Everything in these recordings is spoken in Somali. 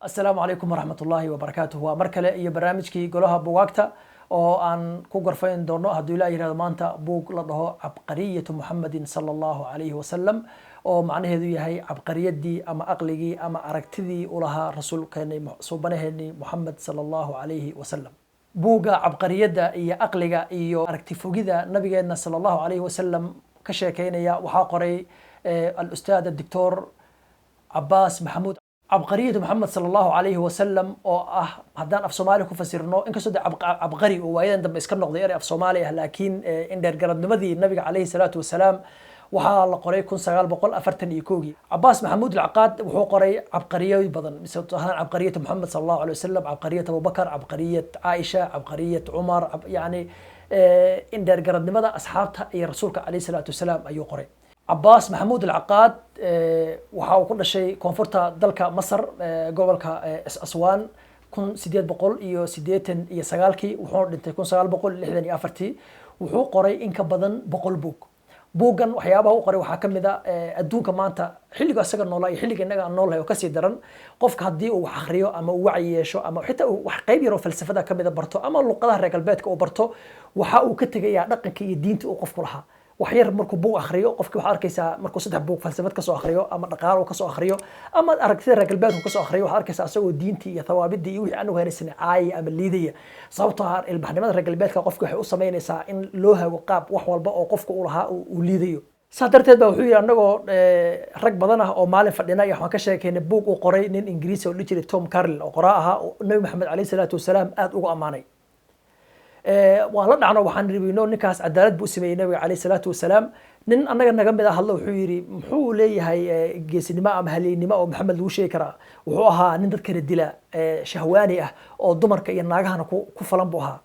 السلام عليكم ورحمة الله وبركاته ومركلة iyo barnaamijkii golaha buugaagta oo aan ku gorfayn doono haddii la yiraahdo maanta buug la dhaho cabqariyatu Muhammadin sallallahu alayhi wasallam oo macnaheedu yahay cabqariyadii ama aqligii ama aragtidii u lahaa rasuulkeena suubanaheeni Muhammad sallallahu alayhi wasallam buuga cabqariyada iyo aqliga iyo aragti fogida nabigeena sallallahu alayhi wasallam ka sheekeynaya waxa qoray al-ustaad الدكتور عباس محمود عبقرية محمد صلى الله عليه وسلم أو هدان في صومالي كفسرناه إنك سود عبقري وأيضا دم إسكان نقدر في صومالي لكن إن درجات نمذي النبي عليه الصلاة والسلام وحال قري كون سجال بقول أفرتن يكوجي عباس محمود العقاد وهو قري عبقرية بدن مثل عبقرية محمد صلى الله عليه وسلم عبقرية أبو بكر عبقرية عائشة عبقرية عمر يعني إن درجات نمذا أصحابها رسولك عليه الصلاة والسلام أيو قري عباس محمود العقاد وحاو كل شيء كونفورتا دلك مصر قبلك أسوان كون سيديت بقول إيو سيديتن إيو سجالكي وحور دنتي كون سجال بقول لحدني أفرتي وحو قري إنك بدن بقول بوجن وحيابه قري وحكم ذا الدون كمان تا حلقة سجل نولا يحلق النجا النولا وكسي درن قف كهدي وحخريو أما وعي شو أما حتى وحقيبي رو فلسفة ذا كم ذا برتو أما اللقطة رجال بيتك أو برتو وحاو كتجي يعني كي الدين توقف كلها وحير مركو بو أخريو قفك وحار كيسا مركو صدح بو فلسفة كسو أخريو أما نقارو كسو أخريو أما أركتير رجل بيتهم كسو أخريو وحار كيسا أسوي دينتي ثوابت دي يوحي أنه هاي السنة عاي أما الليدية صوتها البحرمات رجل بيتك قفك وحي أصمين إسا إن لوها وقاب وحوال بقى قفك أولها وليديو صادرتيد بقى وحير أنه رج بدنها أو مالين فردنا يحوان كشاك هنا بوك وقرأي نين إنجليسي وليتري توم كارل وقراءها النبي محمد عليه الصلاة والسلام آد أقو أماني ولا نحن وحن ربينو نكاس عدالة بوسمي النبي عليه الصلاة والسلام نن أنا نجمع ده الله وحيري محولي هاي جيس نماء مهلي نماء محمد وشيكرا وحوها نذكر الدلاء شهواني أو دمر كي الناجها نكو كفلان بوها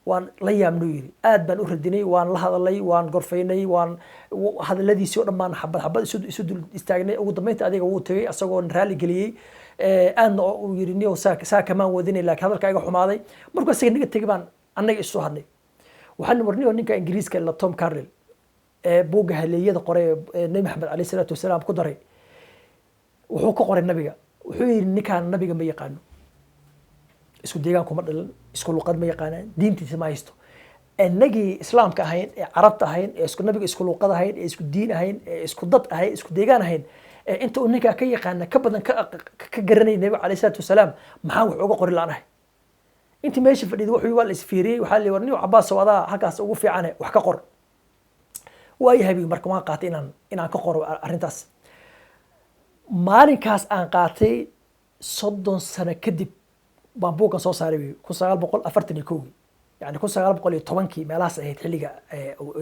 وان ليا منويري آد بن أردني وان لهذا اللي وان غرفيني وان هذا الذي سوى ما حبة يسود يستعجني وضميت أديك وتري أسوون رالي قليل أنا ويرني وساك كمان ودني لك هذا الكايغ حماضي مركو سيجني تجيبان أنا يسوهني وحن ورني ونك إنجليز كلا توم كارل بوجه اللي يد قريب النبي محمد عليه الصلاة والسلام قدري وحوك قريب النبي وحوي نكان النبي جنبي يقانو اسكو ديجان كمدل اسكو لقد ما يقانا دينتي ما يستو النجي إسلام كهين عرب هين اسكو النبي اسكو لقد هين اسكو دين هين اسكو ضد هين اسكو ديجان هين أنت أنك كي يقانا كبدن كجرني النبي عليه الصلاة والسلام محاول عقق قري لعنه أنت ماشي في الوحي والإسفيري وحالي ورني وعباس وضع حكاس وقف عنه وحكى قر وأي هبي مركمان قاتي إن كقر أرنتاس مالين كاس أن قاتي صدّن سنة كدب بابوكا صو ساربي كون سجال بقول أفرتني كوي يعني كون سجال بقول يتوانكي ملاس هي تحلقة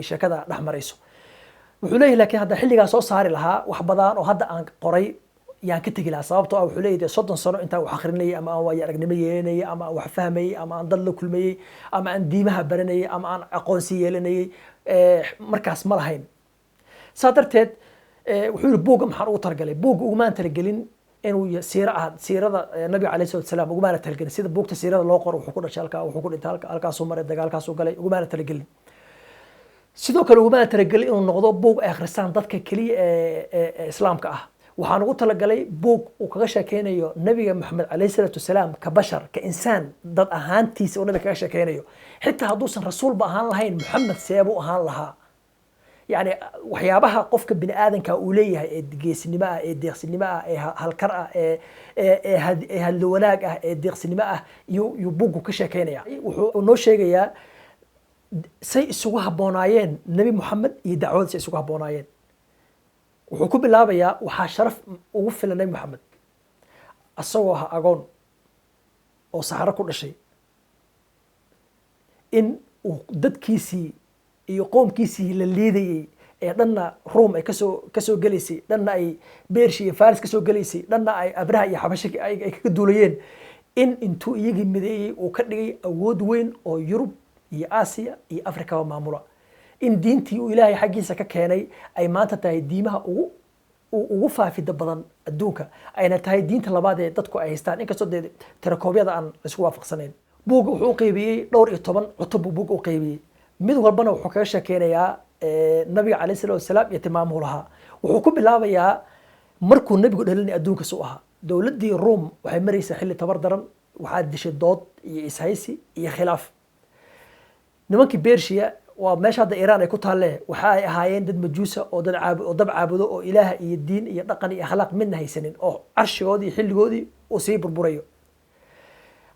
شكذا نحمر يسو وحليه لكن هذا حلقة صو ساري لها وحبضان وهذا أن قري يعني كتجي لها صابته أو حليه ده صدّن سنة أنت وحخرني أما هو يرجنمي أما وحفهمي أما أن ضل كل مي أما أن ديمها برني أما أن أقونسية لني مركز مرهين صادرتد وحول بوق محروق ترجلي بوق وما ترجلين إنه سيرة النبي عليه الصلاة والسلام وما ترجلين سيد بوق تسيرة لوقر وحكون شالكا وحكون إنتالك ألكا سومر الدجال كاسو قلي وما ترجلين sidoo kale uma talagalay inuu noqdo boog ay akhristaan dadka kaliya islaamka ah waxaan ugu talagalay boog uu kaga sheekeynayo nabiga maxamed calayhi salaatu wasalaam ka bashar ka insaan dad ahaantiisa uu nabiga kaga sheekeynayo xitaa hadduusan rasuul ba ahaan lahayn maxamed seebuu ahaan lahaa يعني waxyaabaha qofka bini aadanka uu leeyahay ee geesinimo ah ee deeqsinimo ah ee halkar ah ee hal wanaag ah ee deeqsinimo ah yu boog ka sheekeynaya wuxuu noo sheegayaa say isugu haboonaayeen nabi maxamed iyo dacwadiisa isugu haboonaayeen wuxuu ku bilaabayaa waxa sharaf ugu filan nabi maxamed asagoo ha agoon oo saxaro ku dhashay in uu dadkiisii iyo qoomkiisii la liidayay ee dhanna Rome ay kasoo galeysay dhanna ay Beershi iyo Faris kasoo galeysay dhanna ay Abraha iyo Xabasho ay kaga duulayeen in intuu iyagii mideeyay uu ka dhigay awood weyn oo Yurub iyo Aasiya iyo Afrika oo maamula in diintii uu Ilaahay xaqiisa ka keenay ay maanta tahay diimaha ugu faafida badan adduunka ayna tahay diinta labaad ee dadku ay haystaan inkastoo tirakoobyada aan isku waafaqsanayn buug wuxuu qaybiyay dhowr iyo 10 cutub buug uu qaybiyay mid walbana wuxuu kaga sheekeynayaa nabiga calayhi salaatu wasalaam iyo tilmaamuhu lahaa wuxuu ku bilaabayaa markuu nabigu dhalinay adduunka soo ahaa dowladdii Rome waxay maraysaa xilli tabar daran waxaa dishay dood iyo ishaysi iyo khilaaf nimankii Persia waa meesha hadda Iran ay ku taalee waxa ay ahaayeen dad majuusa oo dab caabudo oo ilaaha iyo diin iyo dhaqan iyo akhlaaq midna haysanin oo carshigoodii xilligoodii uu sii burburayo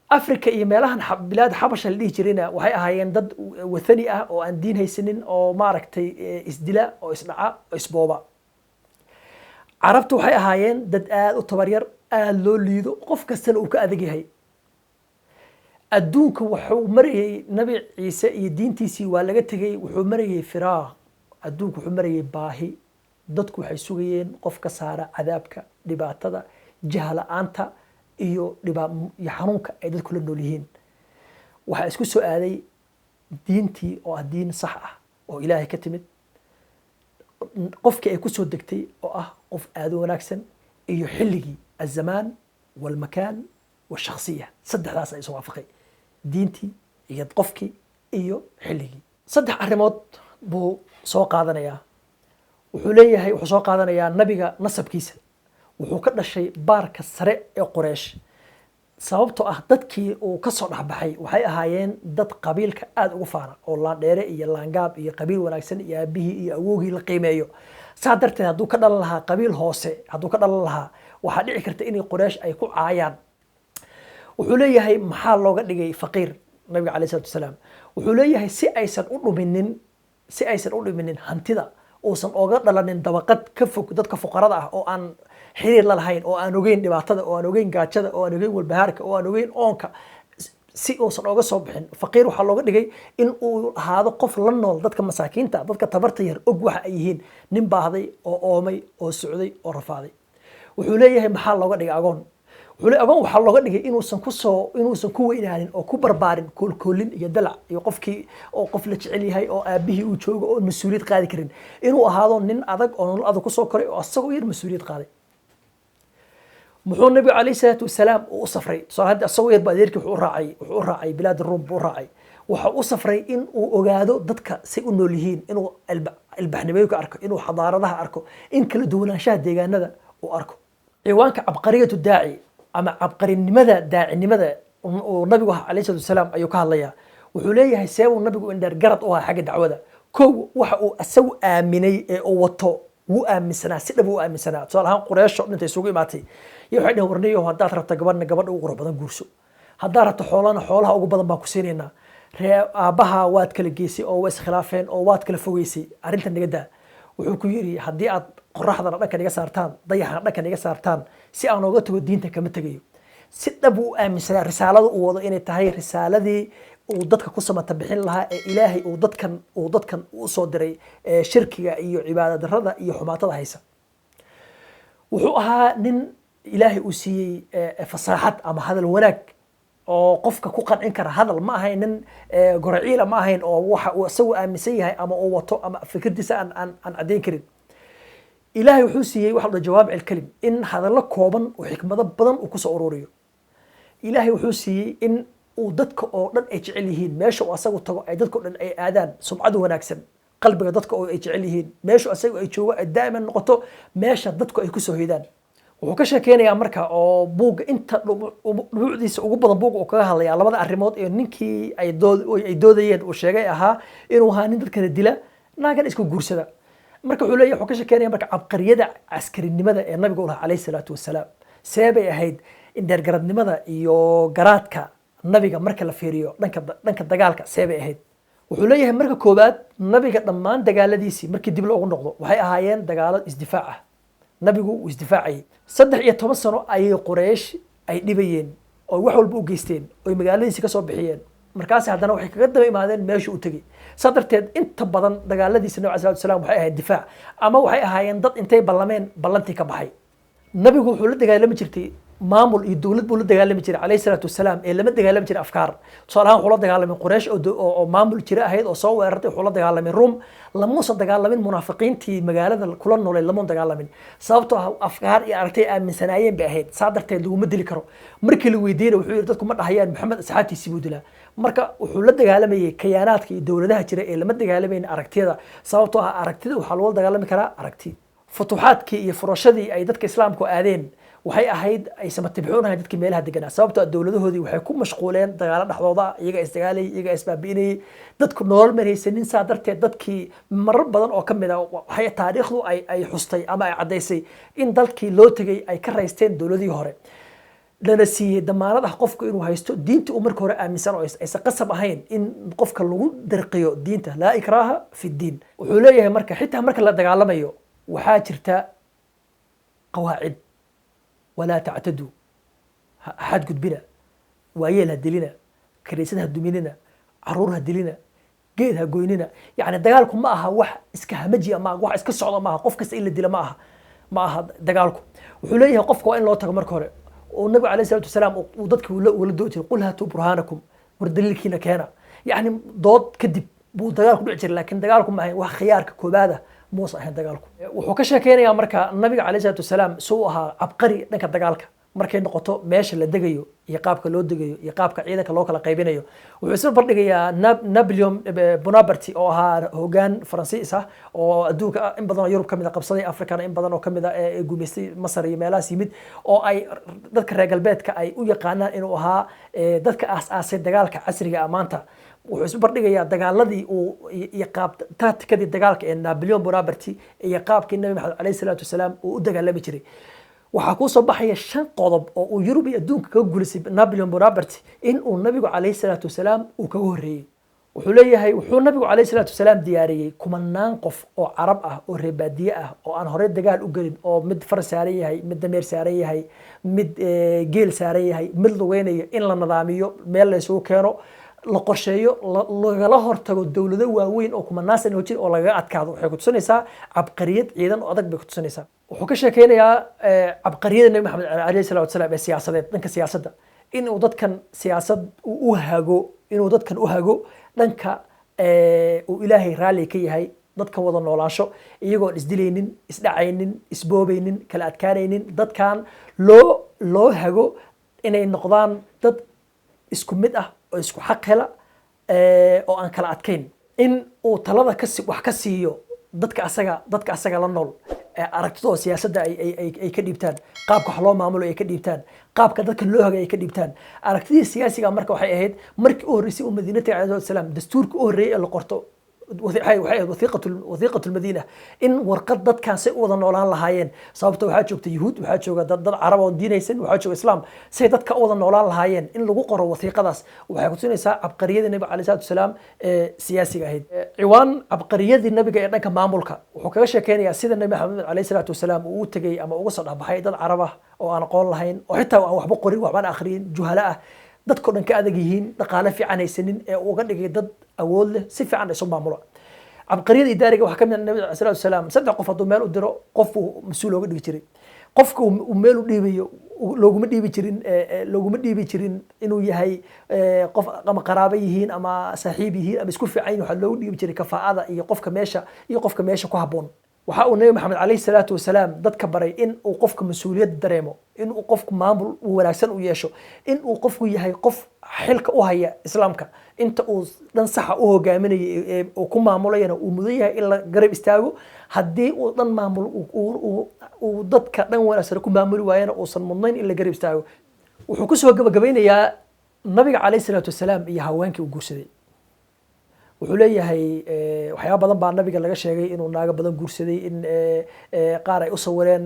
Afrika iyo meelahan bilaad xabasha la dhihi jirayna waxay ahaayeen dad wathani ah oo aan diin haysanin oo maaragtay isdila oo isdhaca oo isbooba carabtu waxay ahaayeen dad aad u tabaryar aad loo liido qof kastana uu ka adag yahay adduunka wuxuu marayay nabi ciise iyo diintiisii waa laga tagay wuxuu marayay firaaq adduunku wuxuu marayay baahi dadku waxay sugayeen qof ka saara cadaabka dhibaatada jahala'aanta iyo xanuunka ay dadku la nool yihiin waxa isku soo aaday diintii oo diin sax ah oo ilaahay ka timid qofkii ay ku soo degtay oo qof aad u wanaagsan iyo xilligii الزمان والمكان والشخصية saddexdaas ay soo waafaqay diintii iyo qofkii iyo xilligii saddex arrimood buu soo qaadanayaa wuxuu soo qaadanayaa nabiga nasabkiisa wuxuu ka dhashay baarka sare ee Quraysh sababtoo dadkii uu ka soo dhaxbaxay waxay ahaayeen dad qabiilka aad ugu faana oo laandheere iyo laangaab iyo qabiil wanaagsan iyo aabihii iyo awoogii la qiimeeyo saa darteed hadduu ka dhalan lahaa qabiil hoose hadduu ka dhalan lahaa waxaa dhici karta inay Quraysh ay ku caayaan wuxuu leeyahay maxaa looga dhigay faqiir nabiga kaleey salaatu wasalaam wuxuu leeyahay si aysan u dhiminin hantida uusan oga dhalanin dabaqad ka fog dadka fuqarada ah oo aan xiriir la lahayn oo aan ogeyn dhibaatada oo aan ogeyn gaajada oo aan ogeyn walbahaarka oo aan ogeyn oonka si uusan oga soo bixin faqiir waxa looga dhigay in uu ahaado qof la nool dadka masaakiinta dadka tabarta yar og waxa ay yihiin nin baahday oo oomay oo socday oo rafaaday wuxuu leeyahay maxaa looga dhigay agoon wuxuu leeyahay agoon waxa looga dhigay inuusan ku weynaanin oo ku barbaarin koolkoolin iyo dalac iyo qofkii oo qof la jecel yahay oo aabihii uu joogo oo mas'uuliyad qaadi karin inuu ahaado nin adag oo nolol adag ku soo koray oo asagoo yar mas'uuliyad qaaday muxuu nabiga kaleey salaatu wasalaam u safray soo hadda asagoo yar baadeerkii wuxuu raacay bilaad Rum buu raacay waxa uu safray in uu ogaado dadka si u nool yihiin inuu albaxnimeeyo ka arko inuu xadaaradaha arko in kala duwanaanshaha deegaanada uu arko ciwaanka cabqariyatu daaci ama cabqarinimada daacinimada oo nabigu kaleey salaatu wasalaam ayuu ka hadlayaa wuxuu leeyahay seebuu nabigu indheer garad u ahaa xagga dacwada kow waxa uu asagu aaminay ee uu wato wuu aaminsanaa si dhab uu aaminsanaa tusaale ahaan Quraysh intay isugu imaatay iyo waxay dhahan warniyo haddaad rabto gabadha ugu qurux badan guurso haddaad rabto xoolaha ugu badan baan ku siinaynaa aabaha waad kala geysay oo way iskhilaafeen oo waad kala fogeysay arrintan naga daa wuxuu ku yiri haddii aad qorraxdana dhanka naga saartaan dayaxana dhanka naga saartaan si aan uga tago diinta kama tagayo si dhab uu aaminsanaa risaalada uu wado inay tahay risaaladii uu dadka ku samata bixin lahaa ee ilaahay uu dadkan u soo diray shirkiga iyo cibaadad darrada iyo xumaatada haysa wuxuu ahaa nin ilaahay uu siiyey fasaaxad ama hadal wanaag oo qofka ku qancin kara hadal ma ahayn nin goraciila ma ahayn oo waxa uu asagu aaminsan yahay ama uu wato ama fikirdiisa aan cadeyn karin ilaahay wuxuu siiyey waxa la jawaab kalim in hadallo kooban oo xikmado badan uu ku soo ururiyo ilaahay wuxuu siiyey in uu dadka oo dhan ay jecel yihiin meesha uu asagu tago ay dadka oo dhan ay aadaan sumcad wanaagsan qalbiga dadka oo ay jecel yihiin meesha asagu ay joogo ay daa'iman noqoto meesha dadku ay ku soo heedaan wuxuu ka sheekeynayaa marka oo buuga inta dhuucdiisa ugu badan buuga uu kaga hadlayaa labada arrimood ee ninkii ay doodayeen uu sheegay ahaa inuu ahaa nin dadkana dila naagan isku guursada marka wuxuu leeyahay wuxuu ka sheekeynaya marka cabqariyada askarinimada ee nabiga uu lahaa calayhi salaatu wasalaam seebay ahayd in dheergaradnimada iyo garaadka nabiga marka la fiiriyo dhanka dagaalka seebay ahayd wuxuu leeyahay marka koobaad nabiga dhammaan dagaaladiisii markii dib loogu noqdo waxay ahaayeen dagaalo isdifaac ah nabigu uu isdifaacay 13 sano ayay Quraysh ay dhibayeen oo wax walba u geysteen oo magaaladiisa ka soo bixiyeen markaas haddana waxay kaga daba imaadeen meesha uu tagay sadarteed inta badan dagaaladiisa nabiga sallallahu alayhi wasallam waxay ahayd difaac ama waxay ahaayeen dad intay ballantii ka baxay nabigu wuxuu la dagaalami jirtay maamul iyo dawlad buu la dagaalami jiray calayhi salaatu wasalaam ee lama dagaalami jiray afkaar tusaale ahaan wuxuu la dagaalamay Quraysh oo maamul jira ahayd oo soo weerartay wuxuu la dagaalamay Rum lamuusan dagaalamin munaafiqiintii magaalada kula noolay lama dagaalamin sababtoo ah afkaar iyo aragtay aaminsanaayeen bay ahayd sadarteed laguma dili karo markii la weydiiyay wuxuu yiri dadku ma dhahayaan Maxamed asxaabtiisii buu dilaa marka wuxuu la dagaalamayay kayaanaadka iyo dawladaha jira ee lama dagaalamin aragtiyada sababtoo ah aragtida waxa loo dagaalami karaa aragti futuuxaadkii iyo furashadii ay dadka islaamku aadeen waxay ahayd ay samatibxuunahay dadkii meelaha deganaa sababtoo ah dowladahoodii waxay ku mashquuleen dagaalo dhexdooda iyaga isdagaalayay iyaga isbaabi'inayay dadku nolol maraysanin saa darteed dadkii marar badan oo ka mid ah waxay taariikhdu ay xustay ama ay caddaysay in dalkii loo tegay ay ka raysteen dowladihii hore lana siiyey damaanad ah qofku inuu haysto diinta uu marka hore aaminsan oo aysan qasab ahayn in qofka lagu dirqiyo diinta laa ikraaha fi diin wuxuu leeyahay marka xitaa marka la dagaalamayo waxaa jirta qawaacid walaa tactaduu axad gudbina waayeel ha dilina kaniisad ha duminina caruur ha dilina geed ha goynina yacni dagaalku ma aha wax iska hamajiya ma aha wax iska socda ma aha qof kasta in la dila ma aha dagaalku wuxuu leeyahay qofka waa in loo tago marka hore والنبي عليه الصلاة والسلام وضدك ولدوتي قل هاتوا برهانكم وردليل كينا كينا يعني ضد كذب بو دجالكم بيعجر لكن دجالكم معي وخيارك كوبادة مو صحيح دجالكم وحكشة كينا يا مركا النبي عليه الصلاة والسلام سوها عبقري نك دجالك markay noqoto meesha la degayo iyo qaabka loo degayo iyo qaabka ciidanka loo kala qaybinayo wuxuu isla bardhigayaa Napoleon Bonaparte oo ahaa hoggaan Faransiis ah oo adduunka in badan oo Yurub kamid ah qabsaday Afrikana in badan oo kamid ah ee guumeystay Masar iyo meelahaas yimid oo ay dadka reer galbeedka ay u yaqaanaan inuu ahaa dadka aas-aasay dagaalka casriga ah maanta wuxuu isla bardhigayaa dagaaladii iyo qaab tacticadii dagaalka ee Napoleon Bonaparte iyo qaabkii Nabi Maxamed alayhi salaatu wasalaam uu u dagaalami jiray waxaa ku soo baxaya 5 qodob oo uu Yurub iyo adduunka ka guulisay Napoleon Bonaparte in uu nabigu calayhi salaatu wasalaam uu kaga horeeyay wuxuu leeyahay wuxuu nabigu calayhi salaatu wasalaam diyaariyay kumanaan qof oo carab ah oo reer baadiye ah oo aan hore dagaal u galin oo mid far saaran yahay mid dameer saaran yahay mid geel saaran yahay mid lugeynaya in la nidaamiyo meel la isugu keeno la qorsheeyo lagala hortago dowlado waaweyn oo kumanaan sano jir oo laga adkaado waxay ku tusinaysaa cabqariyad ciidan oo adag bay ku tusinaysaa wuxuu ka sheekeynayaa cabqariyada Nabi Maxamed alayhi salaatu wasalaam ee siyaasadeed dhanka siyaasadda inuu dadkan siyaasad u hago inuu dadkan u hago dhanka uu Ilaahay raali ka yahay dadka wada noolaansho iyagoo isdilaynin isdhacaynin isboobaynin kala adkaanaynin dadkan loo hago inay noqdaan dad isku mid ah oo isku xaq hela oo aan kala adkayn in uu talada wax ka siiyo dadka asaga la nool aragtidooda siyaasadda ay ka dhiibtaan qaabka wax loo maamulo ay ka dhiibtaan qaabka dadka loo hagay ay ka dhiibtaan aragtidii siyaasiga marka waxay ahayd markii u horeysay uu madiinada calayhi salaam dastuurka u horeeyay ee la qorto waxay wasiiqatu المدينة in warqad dadkan say u wada noolaan lahaayeen sababta waxaa joogta yuhuud waxaa jooga dad carab oo diinaysan waxaa jooga islaam say dadka u wada noolaan lahaayeen in lagu qoro wasiiqadaas waxay ku tusinaysaa cabqariyadii nabiga calayhi salaatu wasalaam ee siyaasiga ahayd ciwaan cabqariyadii nabiga ee dhanka maamulka wuxuu kaga sheekeynayaa sida nabi maxamed calayhi salaatu wasalaam uu u tegay ama uga soo dhaxbaxay dad carab ah oo aan aqoon lahayn oo xitaa aan waxba qorin waxbaan akhriyin juhala ah dadku dhan ka adag yihiin dhaqaale fiican haysanin ee uga dhigay dad awood leh si fiican isu maamulo cabqariyada idaariga waxa kamid ah nabi sallallahu alayhi wasallam saddex qof haduu meel u diro qof uu mas'uul uga dhigi jiray qofka uu meel u dhiibayo looguma dhiibi jirin inuu yahay qof ama qaraabo yihiin ama saaxiib yihiin ama isku fiican waxa loogu dhiibi jiray kafaa'ada iyo qofka meesha ku haboon waxa uu nabi maxamed calayhi salaatu wasalaam dadka baray in uu qofka mas'uuliyad dareemo in uu qofku maamul wanaagsan u yeesho in uu qofku yahay qof xilka u haya islaamka inta uu dhan sax u hogaaminayay oo ku maamulayna uu mudan yahay in la garab istaago haddii uu dhan maamul uu dadka dhan wanaagsan ku maamuli waayana uusan mudnayn in la garab istaago wuxuu ku soo gabagabeynayaa nabiga calayhi salaatu wasalaam iyo haweenkii uu guursaday wuxuu leeyahay waxyaabo badan baa nabiga laga sheegay inuu naaga badan guursaday in qaar ay u sawireen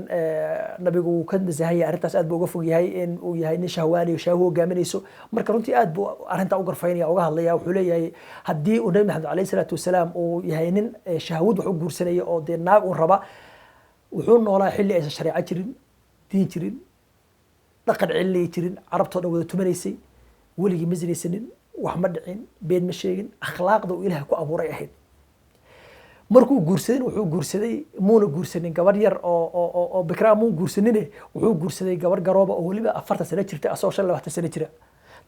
nabigu uu ka nasahaya arrintaas aad buu uga fog yahay in uu yahay nin shahwaani oo shahwo hogaaminayso marka runtii aad buu arrintaa u garfaynaya uga hadlaya wuxuu leeyahay haddii uu nabi maxamed calayhi salaatu wasalaam uu yahay nin shahwad wax u guursanaya oo dee naag uu raba wuxuu noolaa xilli aysan shareeco jirin diin jirin dhaqan cilli jirin carabtoo dhan wada tumanaysay weligii ma sinaysanin wax ma dhicin been ma sheegin akhlaaqda uu ilaahay ku abuuray ahayd markuu guursaday wuxuu guursaday muuna guursanin gabar yar oo bikra muu guursanine wuxuu guursaday gabar garooba oo waliba 40 sano jirta asoo 25 sano jira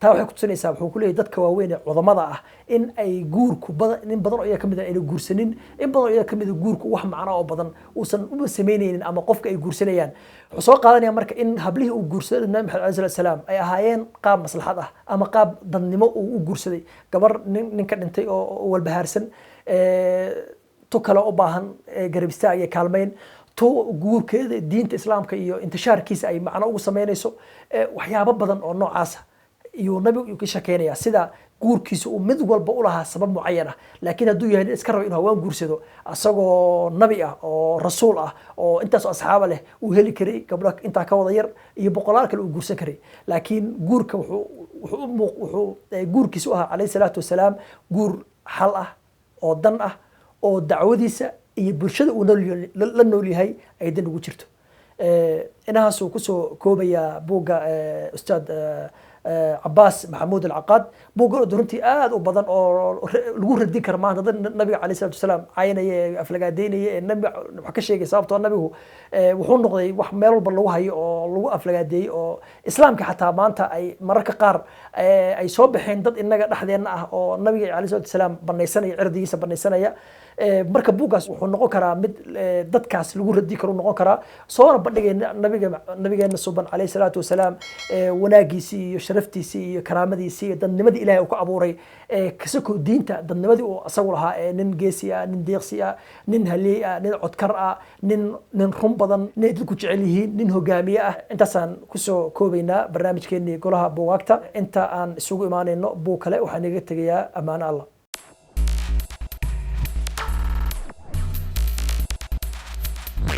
taa waxay ku tusinaysaa wuxuu ku leeyahay dadka waaweyn ee cudamada ah in ay guurku badan in badan oo iyaga kamid ah ay guursanin in badan oo iyaga kamid ah guurku wax macno oo badan uusan u sameynaynin ama qofka ay guursanayaan wuxuu soo qaadanaya marka in hablihii uu guursaday nabi maxamed calayhi salaam ay ahaayeen qaab maslaxad ah ama qaab dadnimo uu u guursaday gabar ninka dhintay oo walbahaarsan tu kale u baahan garab istaag iyo kaalmeyn tu تو جور كذا دين الإسلام كيو انتشار كيس أي معنى أو سمينيسو وحيابا بدن أو نوع عاسة يو نبي يكشكينيا سيدا جور كيس ومد والبقولها سبب معينة لكن هدو يعني إسكره إنه هو جور سيدو أصله نبي أو رسول أو أنت أصحابه له وهلي كري قبلك أنت كوضير يبقولك الجور سكري لكن جور وحو جور كيسوها عليه الصلاة والسلام جور حلقة أو ضنقة أو دعوديسة يبرشة ونولي هاي أيضا وجرته أنا هسه كسو كوبيا بوجا أستاذ عباس محمود العقاد بوجا درنتي وبدن أو الجور الذكر ما ضد النبي عليه الصلاة والسلام عينه أفلقاديني النبي حكى شيء صابته النبي هو وحون نقضي وحمل بالله هاي أو لو أفلقادي أو إسلام كحتى ما أنت أي مرة كقار أي صوبحين ضد إنك أحد أو النبي عليه الصلاة والسلام بنيسنا عردي سبنيسنا marka buugaas wuxuu noqon karaa mid dadkaas lagu radi karo noqon karaa soo bandhigayna nabigeena suban calayhi salaatu wasalaam wanaagiisii iyo sharaftiisii iyo karaamadiisii iyo dadnimadii ilaahay uu ku abuuray kasoo diinta dadnimadii uu asagu lahaa nin geesi ah nin deeqsi ah nin halii ah nin codkar ah nin run badan nin dadku jecel yihiin nin hogaamiye ah intaasaan kusoo koobaynaa barnaamijkeenii golaha buugaagta inta aan isugu imaanayno buug kale waxaan iga tegayaa ammaano allah